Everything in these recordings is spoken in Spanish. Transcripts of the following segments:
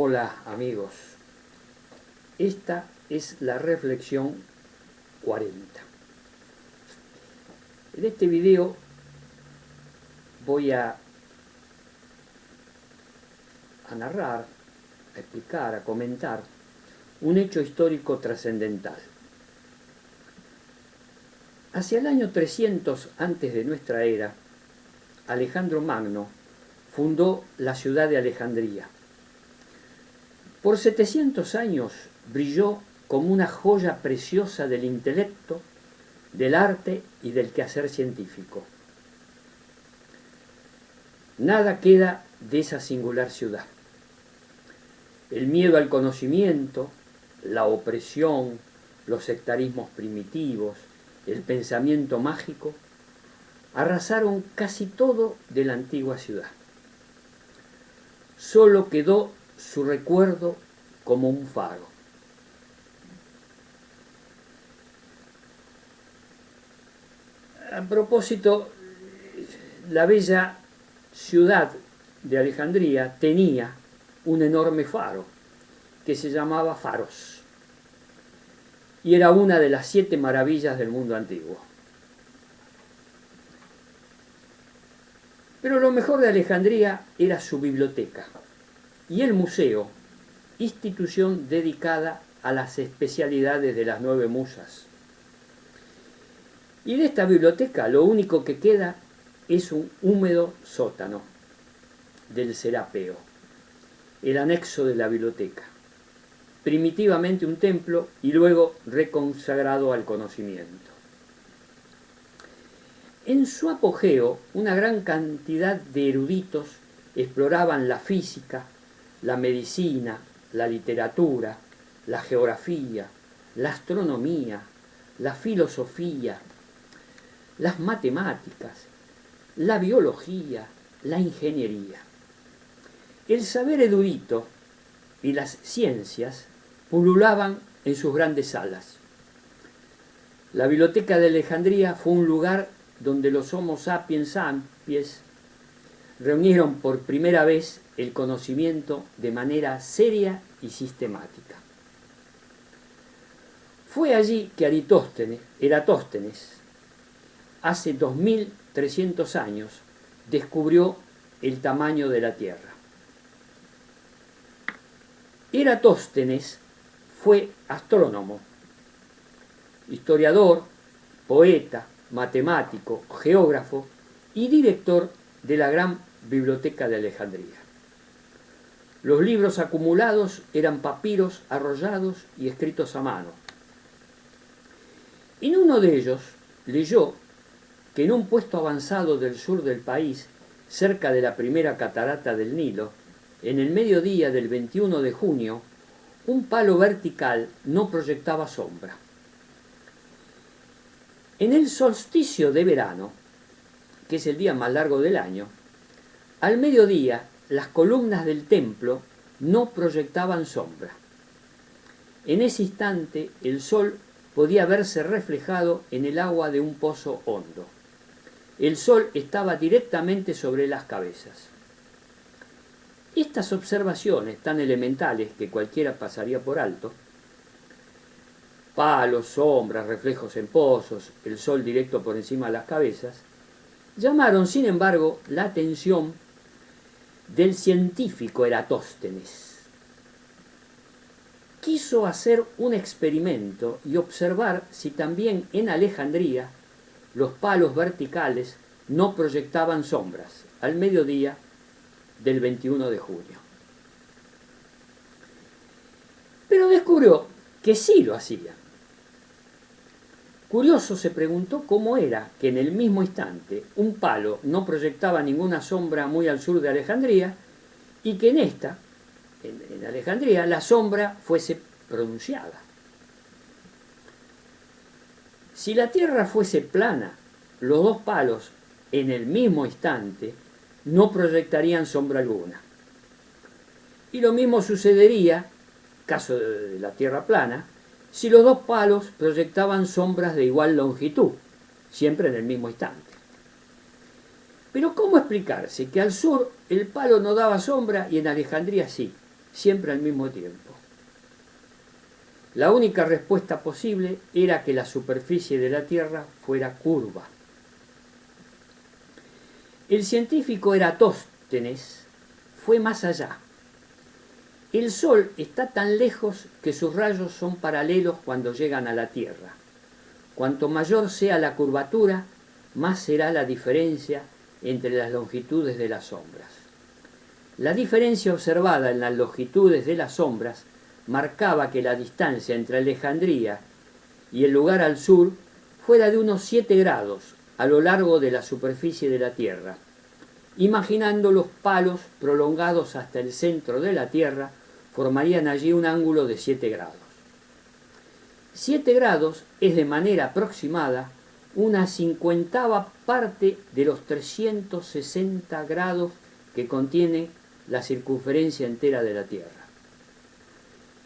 Hola amigos, esta es la reflexión 40. En este video voy a narrar, a explicar, a comentar un hecho histórico trascendental. Hacia el año 300 antes de nuestra era, Alejandro Magno fundó la ciudad de Alejandría. Por 700 años brilló como una joya preciosa del intelecto, del arte y del quehacer científico. Nada queda de esa singular ciudad. El miedo al conocimiento, la opresión, los sectarismos primitivos, el pensamiento mágico, arrasaron casi todo de la antigua ciudad. Solo quedó su recuerdo como un faro. A propósito, la bella ciudad de Alejandría tenía un enorme faro que se llamaba Faros y era una de las 7 maravillas del mundo antiguo. Pero lo mejor de Alejandría era su biblioteca y el museo, institución dedicada a las especialidades de las 9 musas. Y de esta biblioteca lo único que queda es un húmedo sótano del Serapeo, el anexo de la biblioteca, primitivamente un templo y luego reconsagrado al conocimiento. En su apogeo, una gran cantidad de eruditos exploraban la física, la medicina, la literatura, la geografía, la astronomía, la filosofía, las matemáticas, la biología, la ingeniería. El saber erudito y las ciencias pululaban en sus grandes salas. La biblioteca de Alejandría fue un lugar donde los Homo sapiens sapiens reunieron por primera vez el conocimiento de manera seria y sistemática. Fue allí que Eratóstenes, hace 2300 años, descubrió el tamaño de la Tierra. Eratóstenes fue astrónomo, historiador, poeta, matemático, geógrafo y director de la gran biblioteca de Alejandría. Los libros acumulados eran papiros arrollados y escritos a mano. En uno de ellos leyó que en un puesto avanzado del sur del país, cerca de la primera catarata del Nilo, en el mediodía del 21 de junio, un palo vertical no proyectaba sombra. En el solsticio de verano, que es el día más largo del año, al mediodía las columnas del templo no proyectaban sombra. En ese instante el sol podía verse reflejado en el agua de un pozo hondo. El sol estaba directamente sobre las cabezas. Estas observaciones tan elementales que cualquiera pasaría por alto, palos, sombras, reflejos en pozos, el sol directo por encima de las cabezas, llamaron sin embargo la atención del científico Eratóstenes. Quiso hacer un experimento y observar si también en Alejandría los palos verticales no proyectaban sombras al mediodía del 21 de junio. Pero descubrió que sí lo hacían. Curioso, se preguntó cómo era que en el mismo instante un palo no proyectaba ninguna sombra muy al sur de Alejandría y que en Alejandría, la sombra fuese pronunciada. Si la Tierra fuese plana, los dos palos en el mismo instante no proyectarían sombra alguna. Y lo mismo sucedería, caso de la Tierra plana, si los dos palos proyectaban sombras de igual longitud, siempre en el mismo instante. Pero ¿cómo explicarse que al sur el palo no daba sombra y en Alejandría sí? siempre al mismo tiempo. La única respuesta posible era que la superficie de la Tierra fuera curva. El científico Eratóstenes fue más allá. El Sol está tan lejos que sus rayos son paralelos cuando llegan a la Tierra. Cuanto mayor sea la curvatura, más será la diferencia entre las longitudes de las sombras. La diferencia observada en las longitudes de las sombras marcaba que la distancia entre Alejandría y el lugar al sur fuera de unos 7 grados a lo largo de la superficie de la Tierra, imaginando los palos prolongados hasta el centro de la Tierra, formarían allí un ángulo de 7 grados. 7 grados es de manera aproximada una 50ª parte de los 360 grados que contiene la circunferencia entera de la Tierra.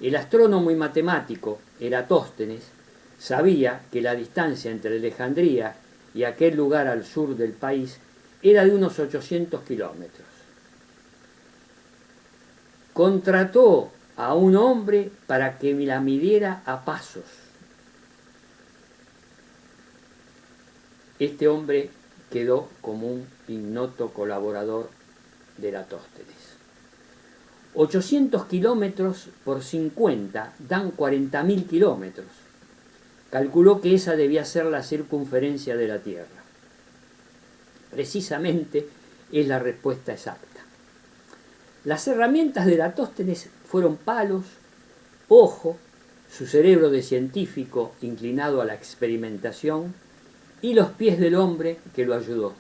El astrónomo y matemático Eratóstenes sabía que la distancia entre Alejandría y aquel lugar al sur del país era de unos 800 kilómetros. Contrató a un hombre para que la midiera a pasos. Este hombre quedó como un ignoto colaborador de Eratóstenes. 800 kilómetros por 50 dan 40.000 kilómetros. Calculó que esa debía ser la circunferencia de la Tierra. Precisamente es la respuesta exacta. Las herramientas de Eratóstenes fueron palos, ojo, su cerebro de científico inclinado a la experimentación y los pies del hombre que lo ayudó.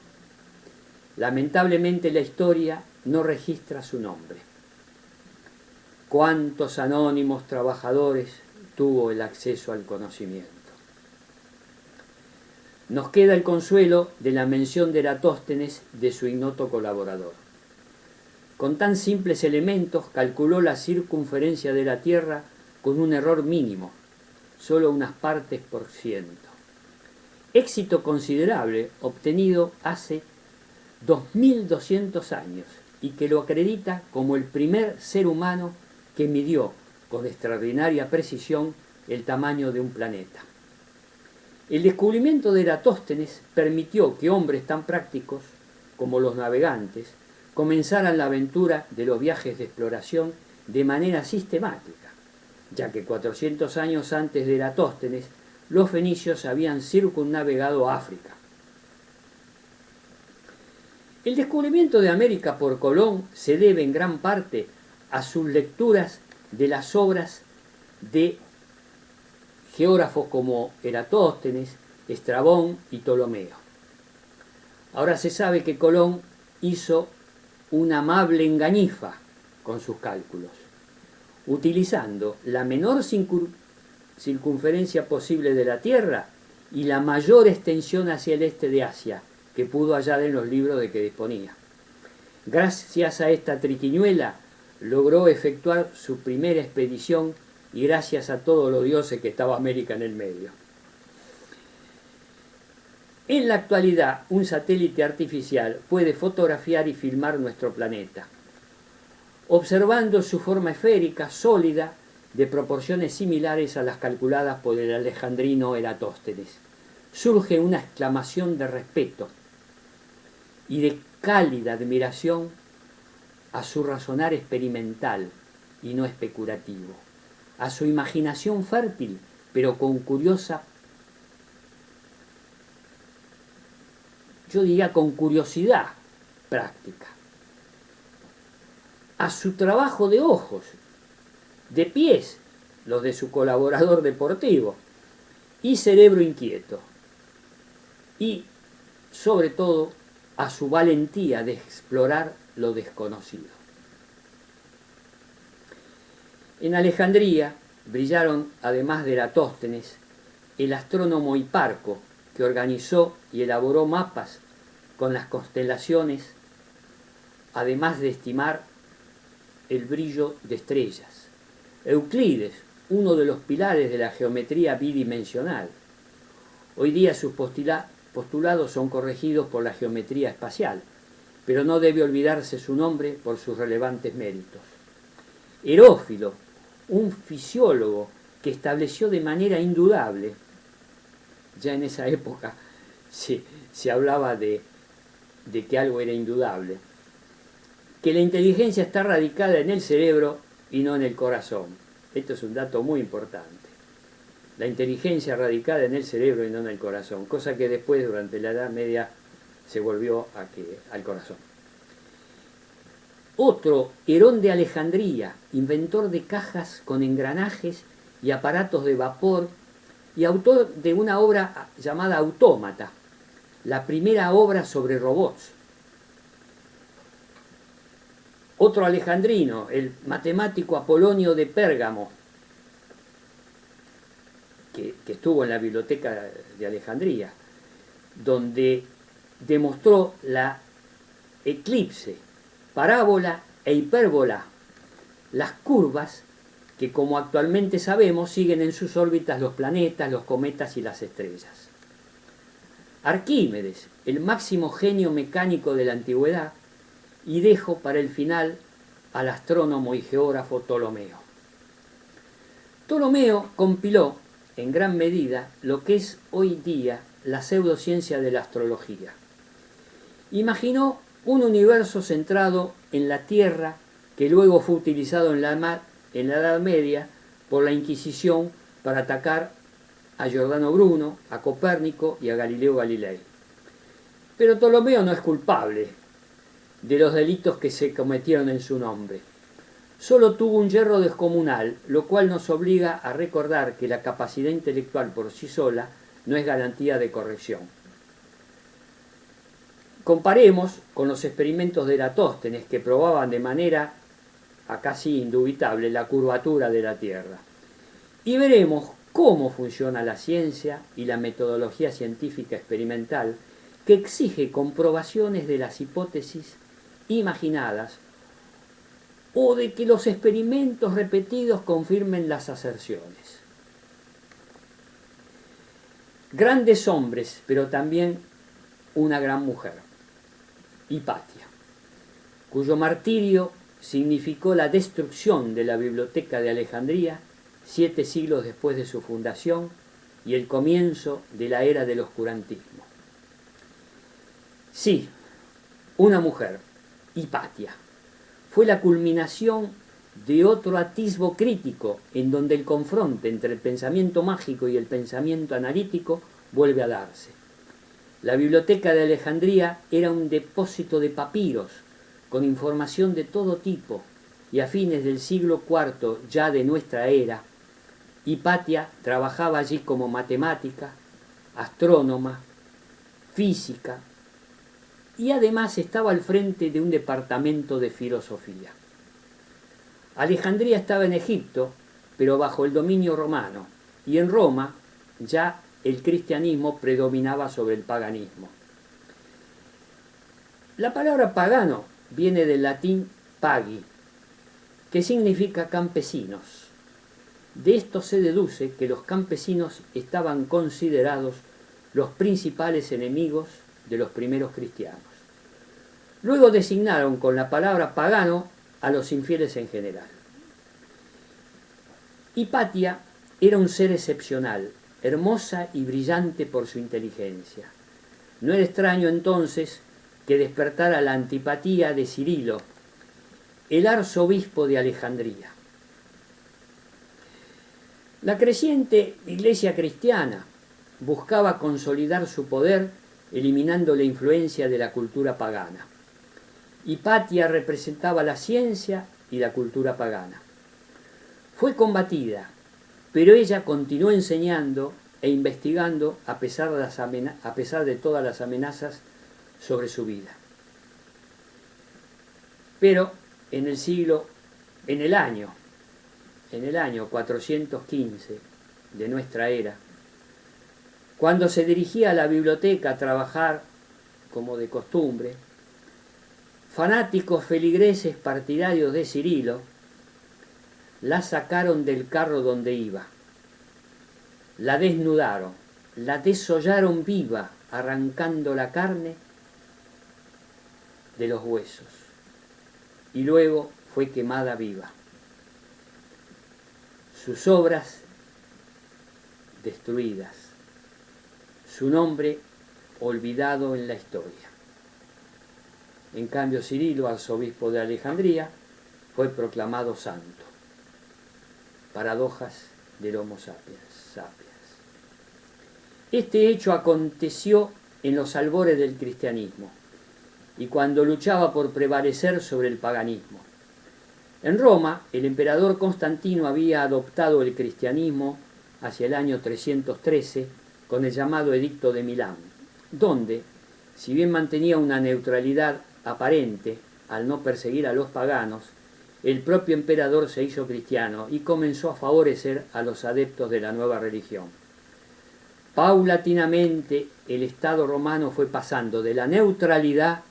Lamentablemente la historia no registra su nombre. ¿Cuántos anónimos trabajadores tuvo el acceso al conocimiento? Nos queda el consuelo de la mención de Eratóstenes de su ignoto colaborador. Con tan simples elementos calculó la circunferencia de la Tierra con un error mínimo, solo unas partes por ciento. Éxito considerable obtenido hace 2200 años y que lo acredita como el primer ser humano que midió con extraordinaria precisión el tamaño de un planeta. El descubrimiento de Eratóstenes permitió que hombres tan prácticos como los navegantes comenzaran la aventura de los viajes de exploración de manera sistemática, ya que 400 años antes de Eratóstenes los fenicios habían circunnavegado África. El descubrimiento de América por Colón se debe en gran parte a sus lecturas de las obras de geógrafos como Eratóstenes, Estrabón y Ptolomeo. Ahora se sabe que Colón hizo una amable engañifa con sus cálculos, utilizando la menor circunferencia posible de la Tierra y la mayor extensión hacia el este de Asia que pudo hallar en los libros de que disponía. Gracias a esta triquiñuela logró efectuar su primera expedición y gracias a todos los dioses que estaba América en el medio. En la actualidad, un satélite artificial puede fotografiar y filmar nuestro planeta, observando su forma esférica, sólida, de proporciones similares a las calculadas por el alejandrino Eratóstenes. Surge una exclamación de respeto y de cálida admiración a su razonar experimental y no especulativo, a su imaginación fértil, pero con curiosidad práctica, a su trabajo de ojos, de pies, los de su colaborador deportivo, y cerebro inquieto, y sobre todo a su valentía de explorar lo desconocido. En Alejandría brillaron, además de Eratóstenes, el astrónomo Hiparco, que organizó y elaboró mapas con las constelaciones, además de estimar el brillo de estrellas. Euclides, uno de los pilares de la geometría bidimensional. Hoy día sus postulados son corregidos por la geometría espacial, pero no debe olvidarse su nombre por sus relevantes méritos. Herófilo, un fisiólogo que estableció de manera indudable, ya en esa época se hablaba de que algo era indudable, que la inteligencia está radicada en el cerebro y no en el corazón. Esto es un dato muy importante. La inteligencia radicada en el cerebro y no en el corazón, cosa que después, durante la Edad Media, se volvió al corazón. Otro, Herón de Alejandría, inventor de cajas con engranajes y aparatos de vapor, y autor de una obra llamada Autómata, la primera obra sobre robots. Otro alejandrino, el matemático Apolonio de Pérgamo, que estuvo en la biblioteca de Alejandría, donde demostró la eclipse, parábola e hipérbola, las curvas que, como actualmente sabemos, siguen en sus órbitas los planetas, los cometas y las estrellas. Arquímedes, el máximo genio mecánico de la antigüedad, y dejo para el final al astrónomo y geógrafo Ptolomeo. Ptolomeo compiló, en gran medida, lo que es hoy día la pseudociencia de la astrología. Imaginó un universo centrado en la Tierra que luego fue utilizado en la Edad Media por la Inquisición para atacar a Giordano Bruno, a Copérnico y a Galileo Galilei. Pero Ptolomeo no es culpable de los delitos que se cometieron en su nombre. Solo tuvo un yerro descomunal, lo cual nos obliga a recordar que la capacidad intelectual por sí sola no es garantía de corrección. Comparemos con los experimentos de Eratóstenes, que probaban de manera casi indubitable la curvatura de la Tierra. Y veremos cómo funciona la ciencia y la metodología científica experimental, que exige comprobaciones de las hipótesis imaginadas o de que los experimentos repetidos confirmen las aserciones. Grandes hombres, pero también una gran mujer, Hipatia, cuyo martirio significó la destrucción de la Biblioteca de Alejandría 7 siglos después de su fundación y el comienzo de la era del oscurantismo. Sí, una mujer, Hipatia, fue la culminación de otro atisbo crítico en donde el confronte entre el pensamiento mágico y el pensamiento analítico vuelve a darse. La Biblioteca de Alejandría era un depósito de papiros con información de todo tipo, y a fines del siglo IV ya de nuestra era, Hipatia trabajaba allí como matemática, astrónoma, física, y además estaba al frente de un departamento de filosofía. Alejandría estaba en Egipto, pero bajo el dominio romano, y en Roma ya el cristianismo predominaba sobre el paganismo. La palabra pagano viene del latín pagi, que significa campesinos. De esto se deduce que los campesinos estaban considerados los principales enemigos de los primeros cristianos. Luego designaron con la palabra pagano a los infieles en general. Hipatia era un ser excepcional, hermosa y brillante por su inteligencia. No era extraño entonces que despertara la antipatía de Cirilo, el arzobispo de Alejandría. La creciente iglesia cristiana buscaba consolidar su poder eliminando la influencia de la cultura pagana. Hipatia representaba la ciencia y la cultura pagana. Fue combatida, pero ella continuó enseñando e investigando a pesar de todas las amenazas sobre su vida. Pero en el año 415 de nuestra era, cuando se dirigía a la biblioteca a trabajar como de costumbre, fanáticos feligreses partidarios de Cirilo la sacaron del carro donde iba, la desnudaron, la desollaron viva, arrancando la carne de los huesos, y luego fue quemada viva. sus obras destruidas, su nombre olvidado en la historia. En cambio, Cirilo, arzobispo de Alejandría, fue proclamado santo. Paradojas del Homo sapiens sapiens. Este hecho aconteció en los albores del cristianismo y cuando luchaba por prevalecer sobre el paganismo. En Roma, el emperador Constantino había adoptado el cristianismo hacia el año 313 con el llamado Edicto de Milán, donde, si bien mantenía una neutralidad aparente al no perseguir a los paganos, el propio emperador se hizo cristiano y comenzó a favorecer a los adeptos de la nueva religión. Paulatinamente, el Estado romano fue pasando de la neutralidad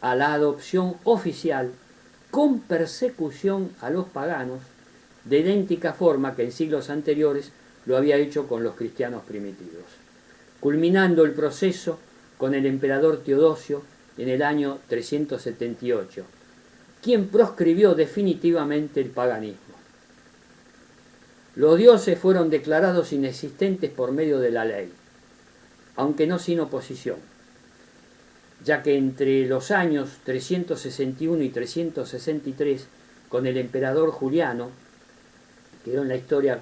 a la adopción oficial con persecución a los paganos, de idéntica forma que en siglos anteriores lo había hecho con los cristianos primitivos, culminando el proceso con el emperador Teodosio en el año 378, quien proscribió definitivamente el paganismo. Los dioses fueron declarados inexistentes por medio de la ley, aunque no sin oposición, ya que entre los años 361 y 363, con el emperador Juliano, que quedó en la historia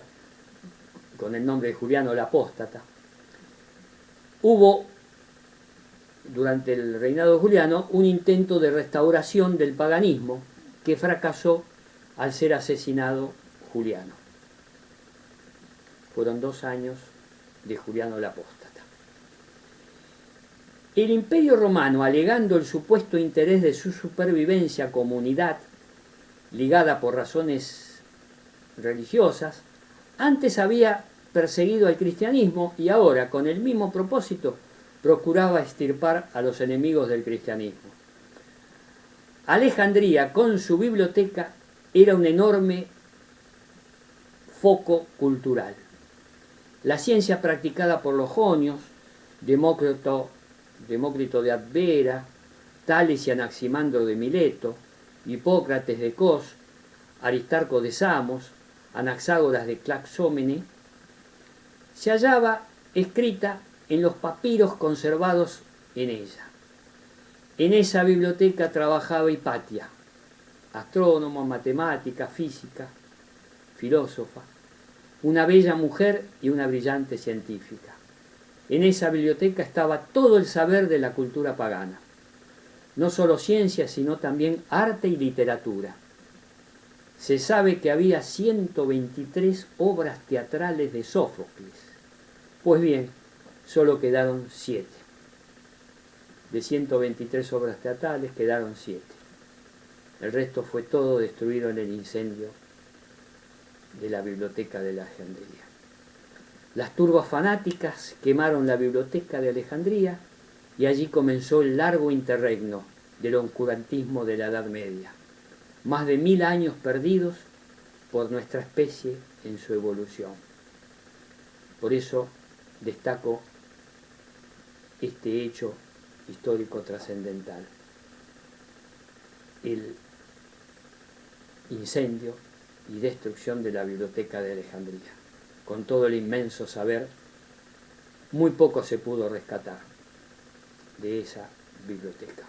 con el nombre de Juliano el Apóstata, hubo, durante el reinado de Juliano, un intento de restauración del paganismo que fracasó al ser asesinado Juliano. Fueron 2 años de Juliano el Apóstata. El Imperio Romano, alegando el supuesto interés de su supervivencia como unidad, ligada por razones religiosas, antes había perseguido al cristianismo y ahora, con el mismo propósito, procuraba extirpar a los enemigos del cristianismo. Alejandría, con su biblioteca, era un enorme foco cultural. La ciencia practicada por los jonios, Demócrito de Abdera, Tales y Anaximandro de Mileto, Hipócrates de Cos, Aristarco de Samos, Anaxágoras de Claxómene, se hallaba escrita en los papiros conservados en ella. En esa biblioteca trabajaba Hipatia, astrónoma, matemática, física, filósofa, una bella mujer y una brillante científica. En esa biblioteca estaba todo el saber de la cultura pagana, no solo ciencia, sino también arte y literatura. Se sabe que había 123 obras teatrales de Sófocles. Pues bien, solo quedaron 7. De 123 obras teatrales quedaron 7. El resto fue todo destruido en el incendio de la biblioteca de Alejandría. Las turbas fanáticas quemaron la biblioteca de Alejandría y allí comenzó el largo interregno del oscurantismo de la Edad Media. Más de 1000 años perdidos por nuestra especie en su evolución. Por eso destaco este hecho histórico trascendental: el incendio y destrucción de la biblioteca de Alejandría. Con todo el inmenso saber, muy poco se pudo rescatar de esa biblioteca.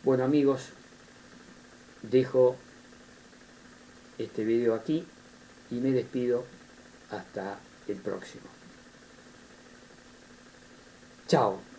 Bueno, amigos, dejo este video aquí y me despido hasta el próximo. Chao.